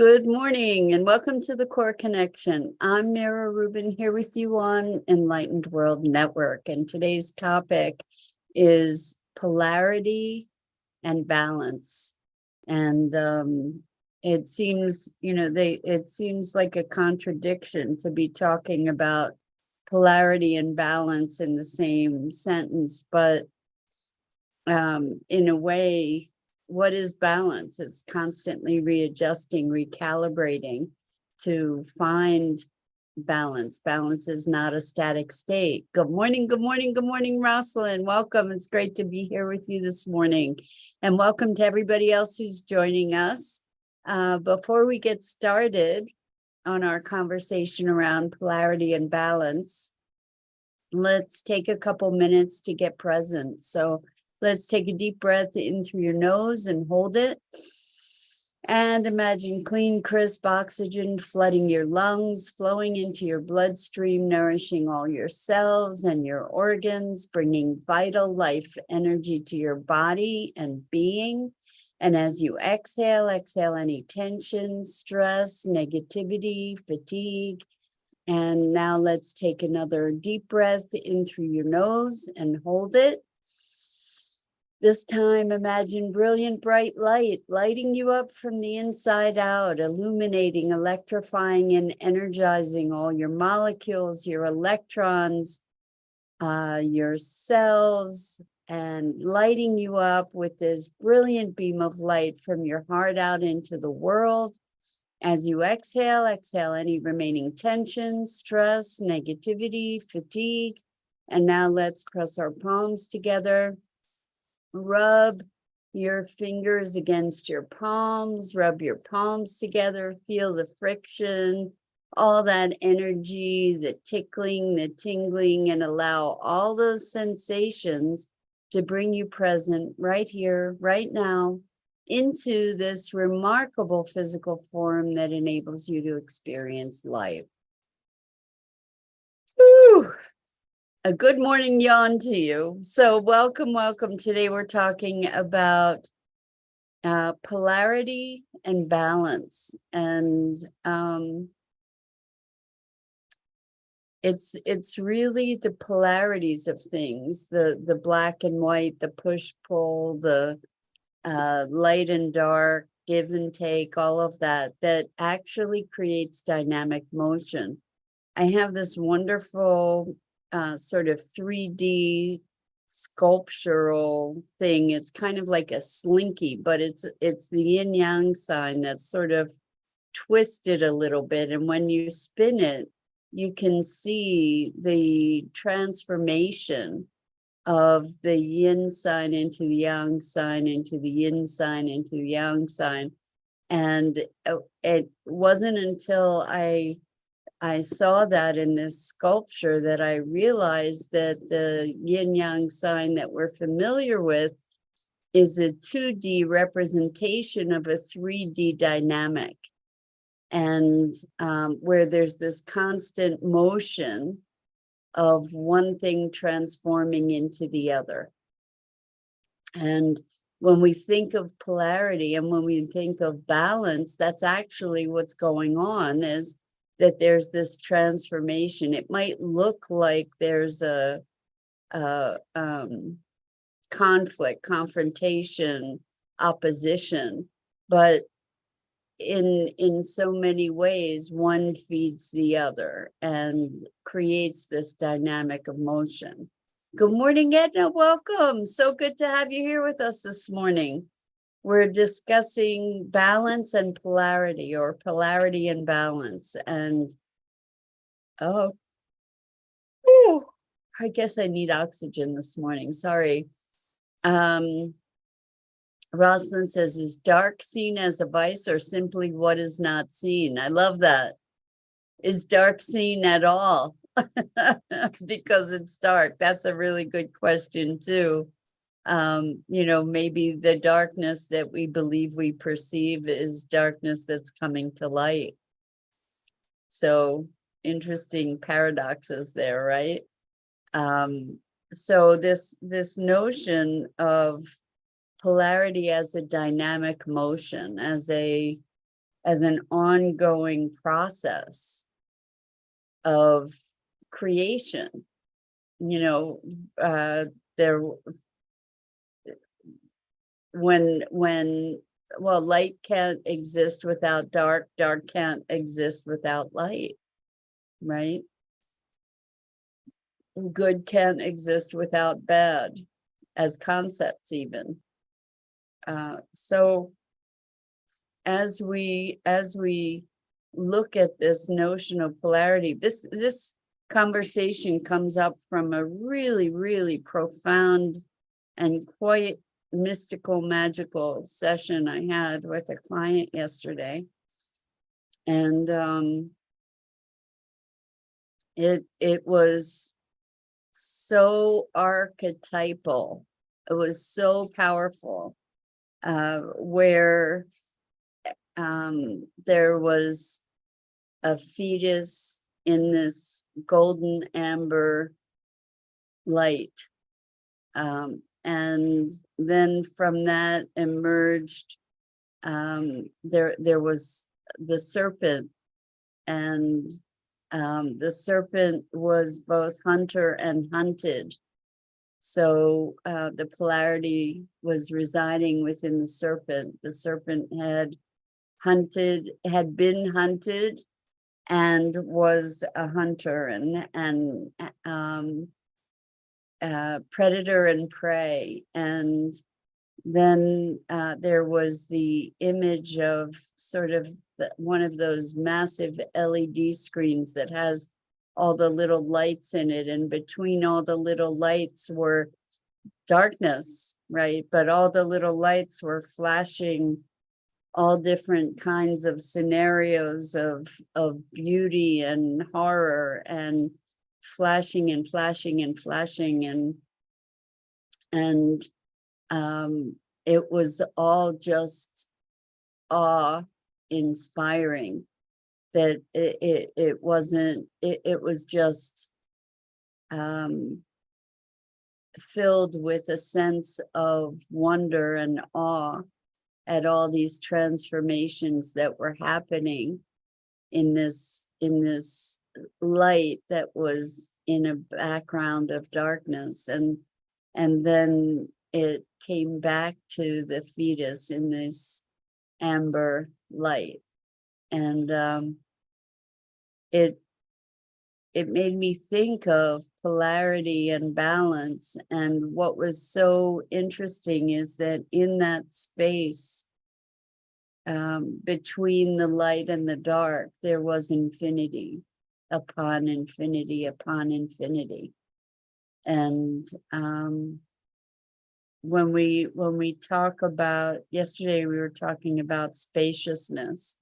Good morning and welcome to the Core Connection. I'm Mira Rubin here with you on Enlightened World Network, and today's topic is polarity and balance. And it seems, it seems like a contradiction to be talking about polarity and balance in the same sentence, but in a way, what is balance? It's constantly readjusting, recalibrating to find balance. Balance is not a static state. Good morning, good morning, good morning, Rosalind. Welcome. It's great to be here with you this morning. And welcome to everybody else who's joining us. Before we get started on our conversation around polarity and balance, let's take a couple minutes to get present. So let's take a deep breath in through your nose and hold it. And imagine clean, crisp oxygen flooding your lungs, flowing into your bloodstream, nourishing all your cells and your organs, bringing vital life energy to your body and being. And as you exhale, exhale any tension, stress, negativity, fatigue. And now let's take another deep breath in through your nose and hold it. This time, imagine brilliant, bright light, lighting you up from the inside out, illuminating, electrifying, and energizing all your molecules, your electrons, your cells, and lighting you up with this brilliant beam of light from your heart out into the world. As you exhale, exhale any remaining tension, stress, negativity, fatigue. And now let's press our palms together. Rub your fingers against your palms, rub your palms together, feel the friction, all that energy, the tickling, the tingling, and allow all those sensations to bring you present right here, right now, into this remarkable physical form that enables you to experience life. Whew. A good morning yawn to you. So welcome, welcome. Today we're talking about polarity and balance. And it's really the polarities of things, the black and white, the push-pull, the light and dark, give and take, all of that actually creates dynamic motion. I have this wonderful sort of 3D sculptural thing. It's kind of like a slinky, but it's the yin yang sign that's sort of twisted a little bit. And when you spin it, you can see the transformation of the yin sign into the yang sign, into the yin sign, into the yang sign. And it wasn't until I saw that in this sculpture that I realized that the yin yang sign that we're familiar with is a 2D representation of a 3D dynamic. And where there's this constant motion of one thing transforming into the other. And when we think of polarity and when we think of balance, that's actually what's going on, is that there's this transformation. It might look like there's a conflict, confrontation, opposition, but in so many ways, one feeds the other and creates this dynamic of motion. Good morning, Edna. Welcome. So good to have you here with us this morning. We're discussing balance and polarity, or polarity and balance. And I guess I need oxygen this morning. Sorry. Rosalind says, is dark seen as a vice or simply what is not seen? I love that. Is dark seen at all? Because it's dark. That's a really good question too. Maybe the darkness that we believe we perceive is darkness that's coming to light. So interesting paradoxes there, right? So this notion of polarity as a dynamic motion, as a as an ongoing process of creation. You know, there, well, light can't exist without dark, dark can't exist without light, right? Good can't exist without bad, as concepts even. So as we look at this notion of polarity, this conversation comes up from a really, really profound and quite mystical, magical session I had with a client yesterday. And it was so archetypal. It was so powerful, where there was a fetus in this golden amber light. And then from that emerged, there was the serpent, and the serpent was both hunter and hunted. So the polarity was residing within the serpent. The serpent had been hunted and was a hunter, and predator and prey. And then there was the image of sort of one of those massive LED screens that has all the little lights in it, and between all the little lights were darkness, right? But all the little lights were flashing all different kinds of scenarios of beauty and horror, and flashing and flashing and flashing, and it was all just awe-inspiring. That it wasn't, it was just filled with a sense of wonder and awe at all these transformations that were happening in this light that was in a background of darkness. And then it came back to the fetus in this amber light. And it made me think of polarity and balance. And what was so interesting is that in that space between the light and the dark, there was infinity upon infinity upon infinity. And when we talk about, yesterday we were talking about spaciousness,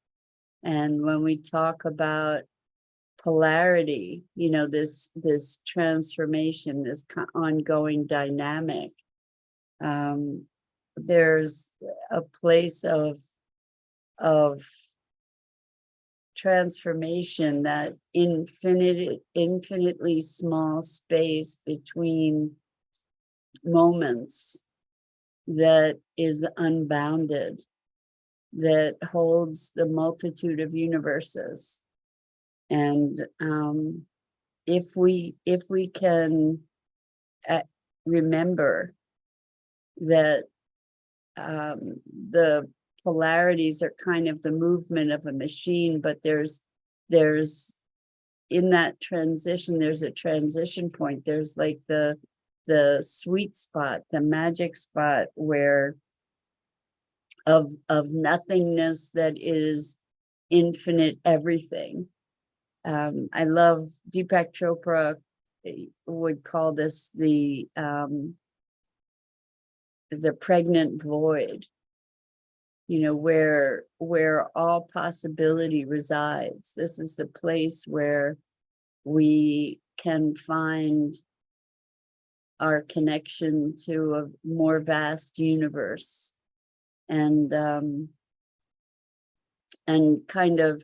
and when we talk about polarity, you know, this transformation, this ongoing dynamic, there's a place of transformation, that infinitely small space between moments that is unbounded, that holds the multitude of universes. And if we can remember that the polarities are kind of the movement of a machine, but there's in that transition, there's a transition point. There's like the sweet spot, the magic spot, where of nothingness that is infinite everything. I love Deepak Chopra would call this the pregnant void, you know, where all possibility resides. This is the place where we can find our connection to a more vast universe, and kind of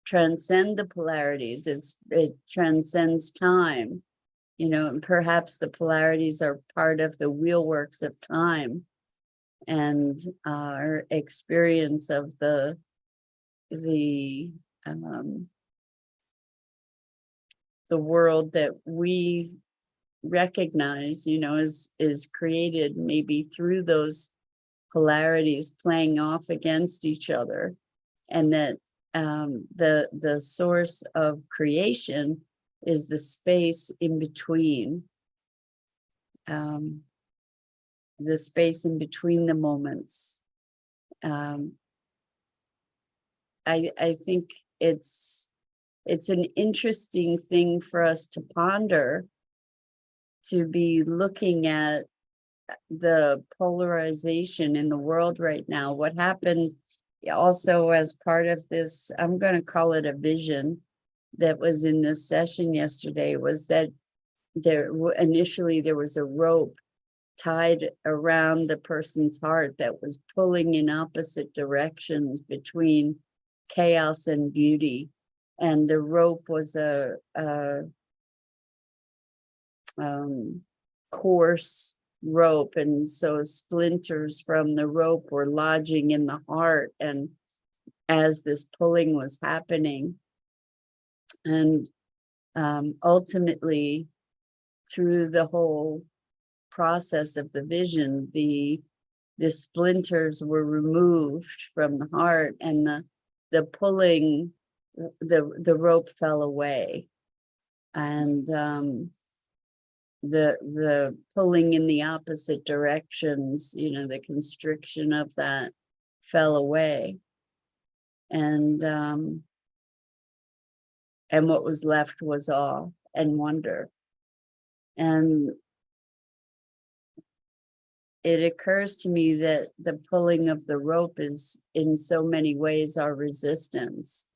transcend the polarities. It transcends time, you know, and perhaps the polarities are part of the wheelworks of time and our experience of the the world that we recognize, is created maybe through those polarities playing off against each other, and that the source of creation is the space in between, the space in between the moments. I think it's an interesting thing for us to ponder, to be looking at the polarization in the world right now. What happened also as part of this, I'm going to call it a vision, that was in this session yesterday, was that initially there was a rope tied around the person's heart that was pulling in opposite directions between chaos and beauty. And the rope was a coarse rope, and so splinters from the rope were lodging in the heart, and as this pulling was happening, and ultimately through the whole process of the vision, the splinters were removed from the heart, and the pulling, the rope fell away, and the pulling in the opposite directions, the constriction of that fell away, and what was left was awe and wonder. And it occurs to me that the pulling of the rope is in so many ways our resistance,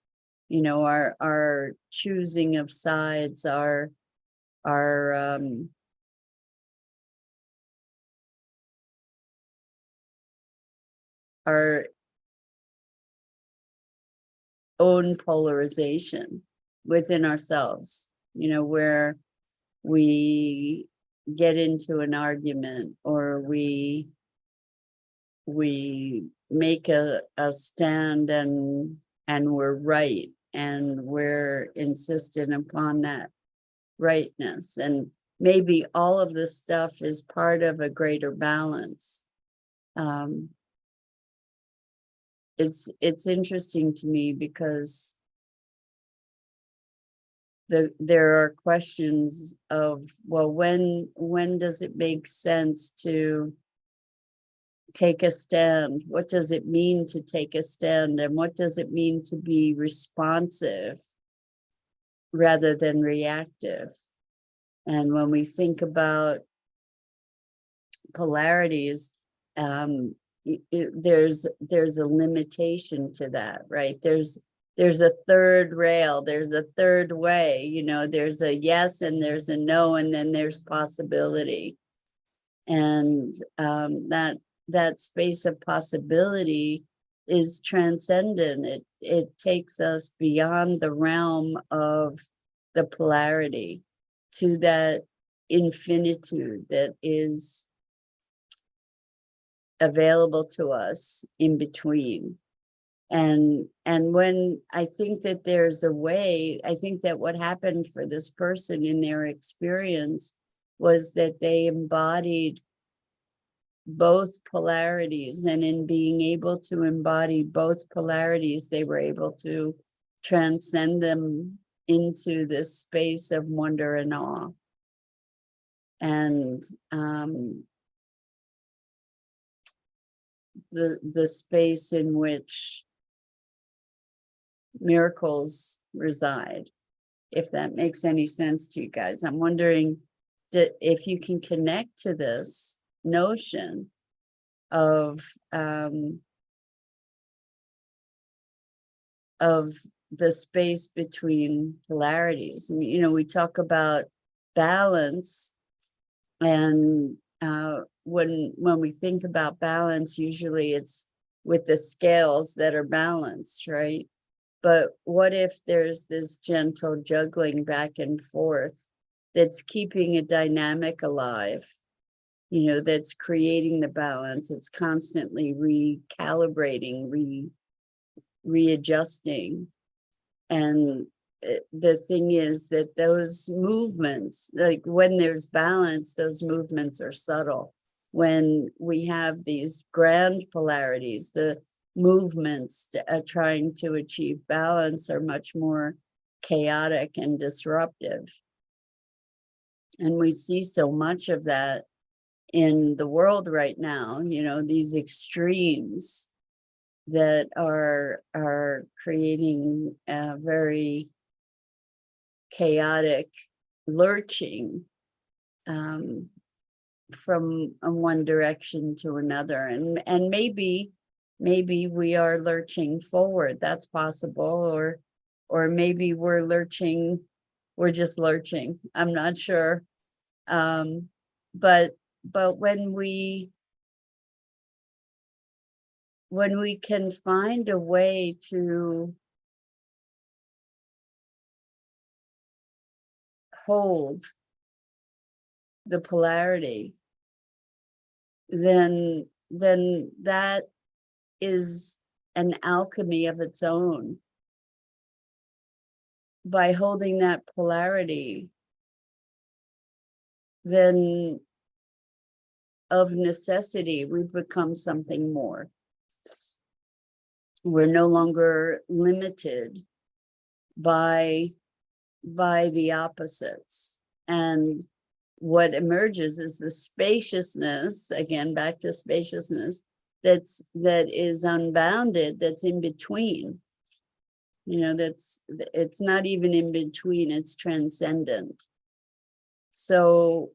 our choosing of sides, our own polarization within ourselves, where we get into an argument, or we make a stand, and we're right, and we're insistent upon that rightness, and maybe all of this stuff is part of a greater balance. It's interesting to me, because there are questions of, well, when does it make sense to take a stand? What does it mean to take a stand? And what does it mean to be responsive rather than reactive? And when we think about polarities, there's a limitation to that, right? There's a third rail, there's a third way, there's a yes and there's a no, and then there's possibility. And that space of possibility is transcendent. It takes us beyond the realm of the polarity to that infinitude that is available to us in between. And when I think that there's a way, I think that what happened for this person in their experience was that they embodied both polarities, and in being able to embody both polarities, they were able to transcend them into this space of wonder and awe. And the space in which miracles reside, if that makes any sense to you guys. I'm wondering if you can connect to this notion of the space between polarities. We talk about balance, and when we think about balance, usually it's with the scales that are balanced, right? But what if there's this gentle juggling back and forth that's keeping a dynamic alive, that's creating the balance? It's constantly recalibrating, readjusting. And the thing is that those movements, like when there's balance, those movements are subtle. When we have these grand polarities, the movements trying to achieve balance are much more chaotic and disruptive. And we see so much of that in the world right now, you know, these extremes that are creating a very chaotic lurching from one direction to another. And maybe we are lurching forward. That's possible. Or maybe we're just lurching. I'm not sure. But when we can find a way to hold the polarity, then that is an alchemy of its own. By holding that polarity, then of necessity, we've become something more. We're no longer limited by the opposites. And what emerges is the spaciousness, again, back to spaciousness, that is unbounded, that's in between. You know, it's not even in between, it's transcendent. So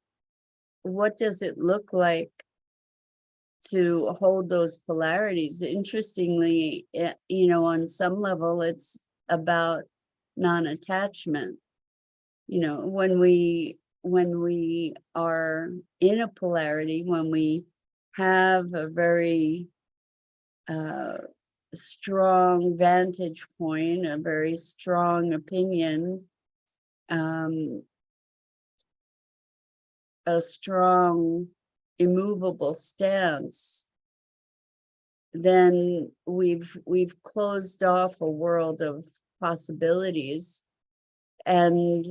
what does it look like to hold those polarities? Interestingly, you know, on some level, it's about non-attachment. You know, when we are in a polarity, when we have a very strong vantage point, a very strong opinion, a strong, immovable stance, then we've closed off a world of possibilities. And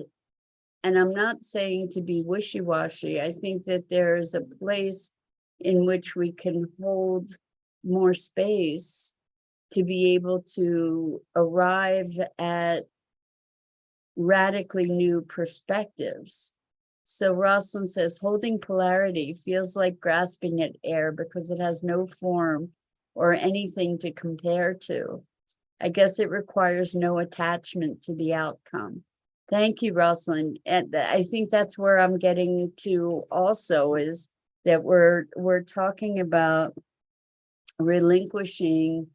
I'm not saying to be wishy-washy. I think that there is a place in which we can hold more space to be able to arrive at radically new perspectives. So Rosalind says, holding polarity feels like grasping at air because it has no form or anything to compare to. I guess it requires no attachment to the outcome. Thank you, Rosalind. And I think that's where I'm getting to also, is that we're talking about relinquishing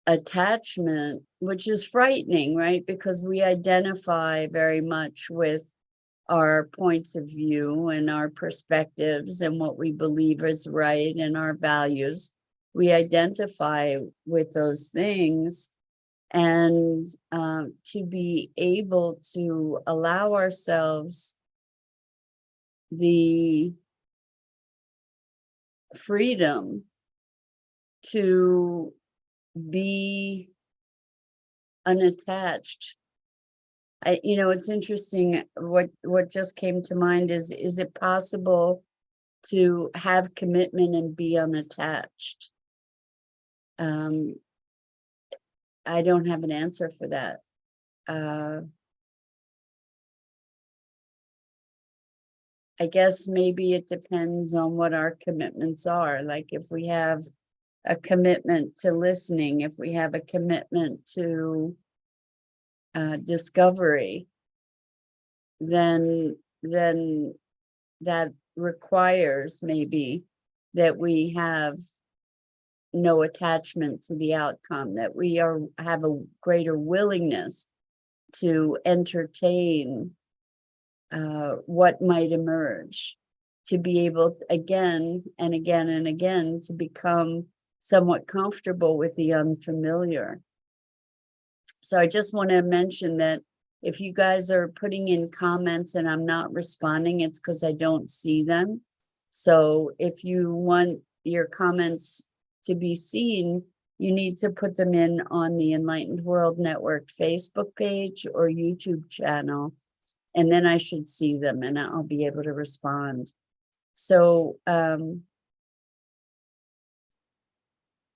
attachment, which is frightening, right? Because we identify very much with our points of view and our perspectives and what we believe is right and our values. We identify with those things. And to be able to allow ourselves the freedom to be unattached. You know, it's interesting, what just came to mind is it possible to have commitment and be unattached? I don't have an answer for that. I guess maybe it depends on what our commitments are. Like if we have a commitment to listening, if we have a commitment to discovery, then that requires maybe that we have no attachment to the outcome, that we have a greater willingness to entertain what might emerge, to be able again and again and again to become somewhat comfortable with the unfamiliar. So I just want to mention that if you guys are putting in comments and I'm not responding, it's because I don't see them. So if you want your comments to be seen, you need to put them in on the Enlightened World Network Facebook page or YouTube channel, and then I should see them and I'll be able to respond. So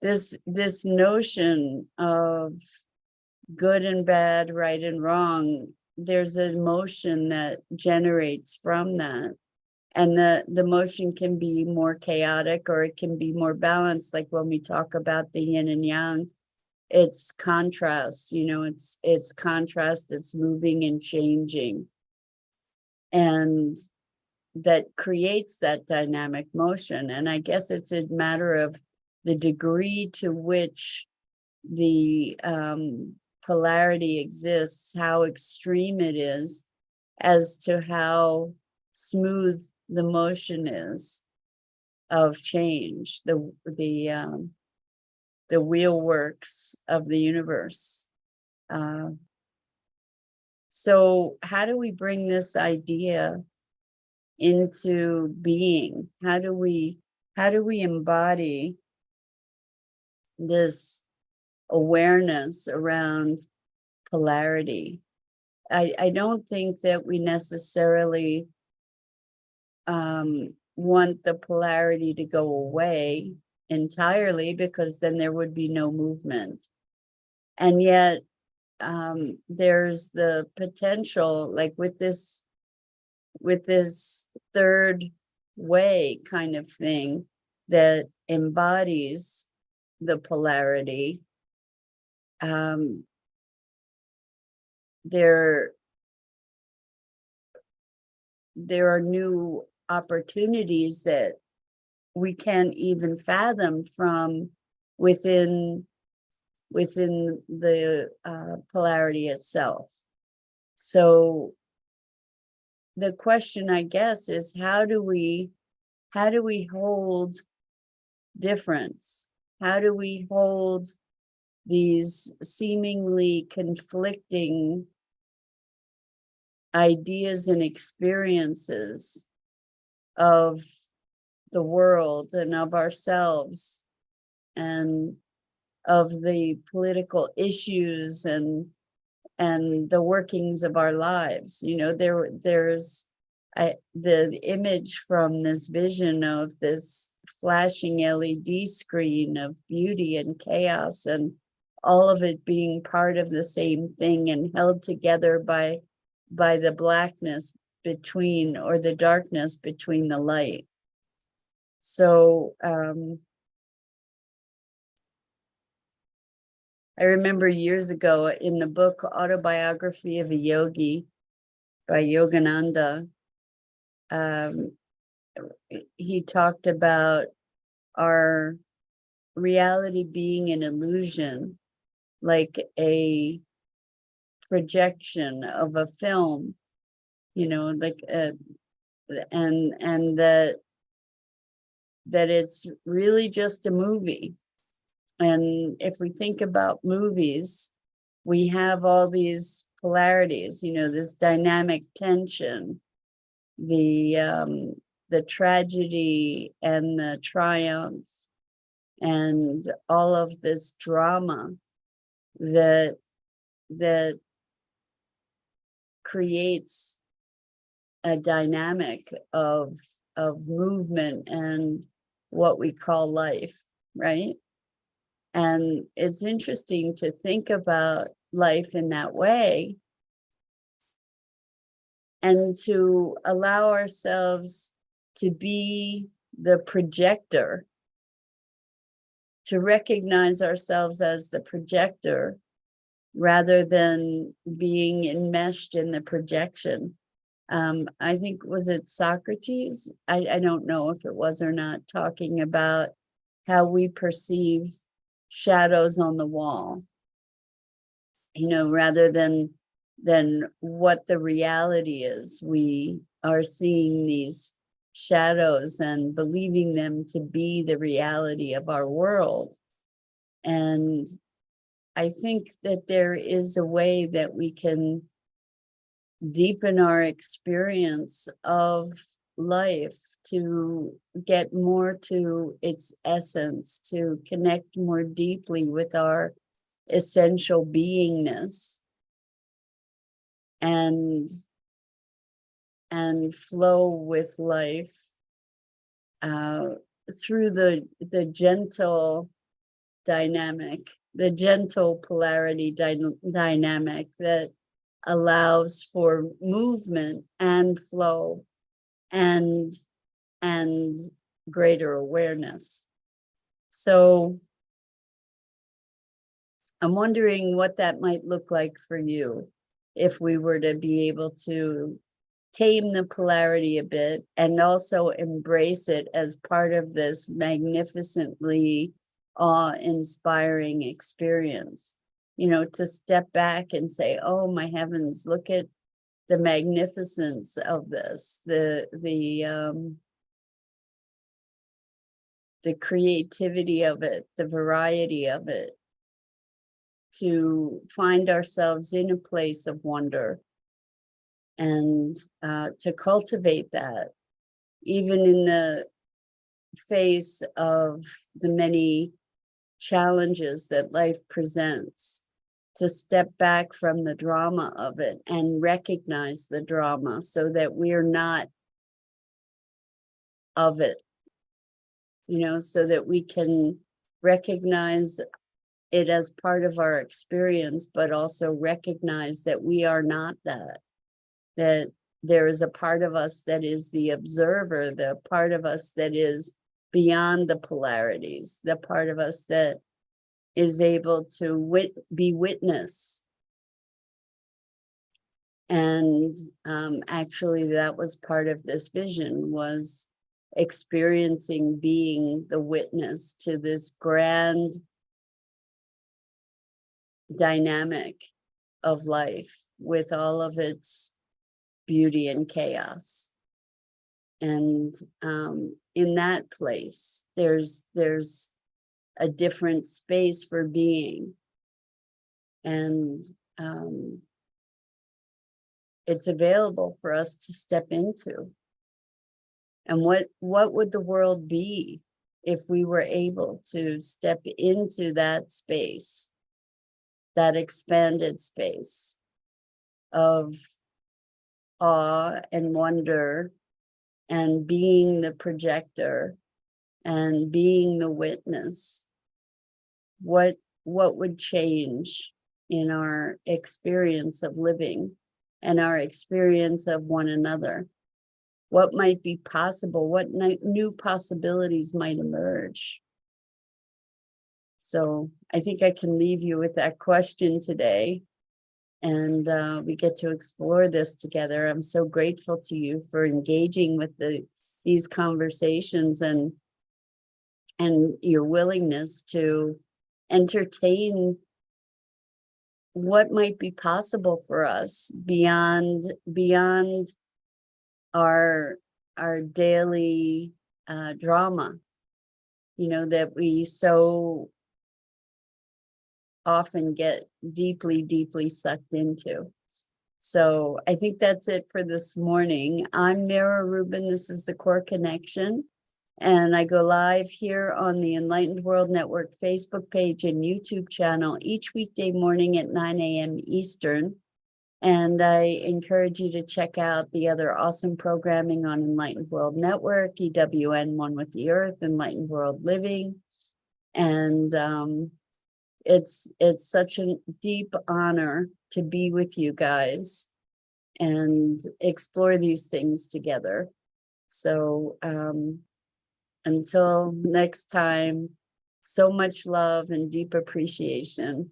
this notion of good and bad, right and wrong, there's an emotion that generates from that. And the motion can be more chaotic or it can be more balanced. Like when we talk about the yin and yang, it's contrast, you know, it's contrast that's moving and changing. And that creates that dynamic motion. And I guess it's a matter of the degree to which the polarity exists, how extreme it is, as to how smooth the motion is of change, the wheelworks of the universe. So how do we bring this idea into being? How do we embody this awareness around polarity? I don't think that we necessarily want the polarity to go away entirely, because then there would be no movement. And yet there's the potential, like with this third way kind of thing that embodies the polarity. There are new opportunities that we can't even fathom from within the polarity itself. So the question, I guess, is how do we hold difference? How do we hold these seemingly conflicting ideas and experiences of the world and of ourselves and of the political issues and the workings of our lives? You know, there's the image from this vision of this flashing LED screen of beauty and chaos, and all of it being part of the same thing and held together by the blackness between, or the darkness between the light. So I remember years ago in the book Autobiography of a Yogi by Yogananda, he talked about our reality being an illusion, like a projection of a film, you know, like and that it's really just a movie. And if we think about movies, we have all these polarities, you know, this dynamic tension, the tragedy and the triumph, and all of this drama that creates a dynamic of movement and what we call life, right? And it's interesting to think about life in that way, and to allow ourselves to be the projector, to recognize ourselves as the projector rather than being enmeshed in the projection. I think, was it Socrates? I don't know if it was or not, talking about how we perceive shadows on the wall, you know, rather than what the reality is. We are seeing these shadows and believing them to be the reality of our world. And I think that there is a way that we can deepen our experience of life, to get more to its essence, to connect more deeply with our essential beingness, and flow with life through the gentle dynamic, the gentle polarity dynamic that allows for movement and flow and greater awareness. So I'm wondering what that might look like for you if we were to be able to tame the polarity a bit and also embrace it as part of this magnificently awe-inspiring experience. You know, to step back and say, oh my heavens, look at the magnificence of this, the creativity of it, the variety of it, to find ourselves in a place of wonder, and to cultivate that, even in the face of the many challenges that life presents, to step back from the drama of it and recognize the drama so that we're not of it, you know, so that we can recognize it as part of our experience, but also recognize that we are not that there is a part of us that is the observer, the part of us that is beyond the polarities, the part of us that is able to be witness. And actually that was part of this vision, was experiencing being the witness to this grand dynamic of life with all of its beauty and chaos. And in that place, there's a different space for being. And it's available for us to step into. And what would the world be if we were able to step into that space, that expanded space of awe and wonder, and being the projector and being the witness? What would change in our experience of living and our experience of one another? What might be possible? What new possibilities might emerge? So I think I can leave you with that question today. And we get to explore this together. I'm so grateful to you for engaging with these conversations and your willingness to entertain what might be possible for us beyond our daily drama, you know, that we so often get deeply sucked into. So I think that's it for this morning. I'm Mira Rubin. This is the Core Connection. And I go live here on the Enlightened World Network Facebook page and YouTube channel each weekday morning at 9 a.m. Eastern. And I encourage you to check out the other awesome programming on Enlightened World Network, EWN One with the Earth, Enlightened World Living. And it's such a deep honor to be with you guys and explore these things together. So until next time, so much love and deep appreciation.